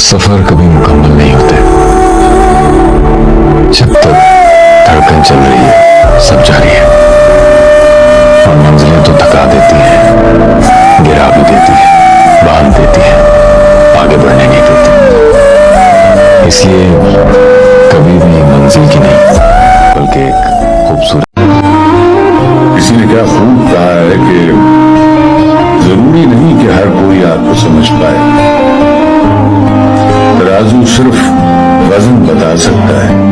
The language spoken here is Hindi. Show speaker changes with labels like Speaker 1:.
Speaker 1: सफर कभी मुकम्मल नहीं होते। जब तक धड़कन चल रही है सब जारी है, और मंजिलें तो थका देती हैं, गिरा भी देती है, बांध देती है, आगे बढ़ने नहीं देती। इसलिए कभी भी मंजिल की नहीं बल्कि एक खूबसूरत।
Speaker 2: किसी ने क्या खूब कहा है कि जरूरी नहीं कि हर कोई आपको समझ पाए, तराजू सिर्फ वजन बता सकता है।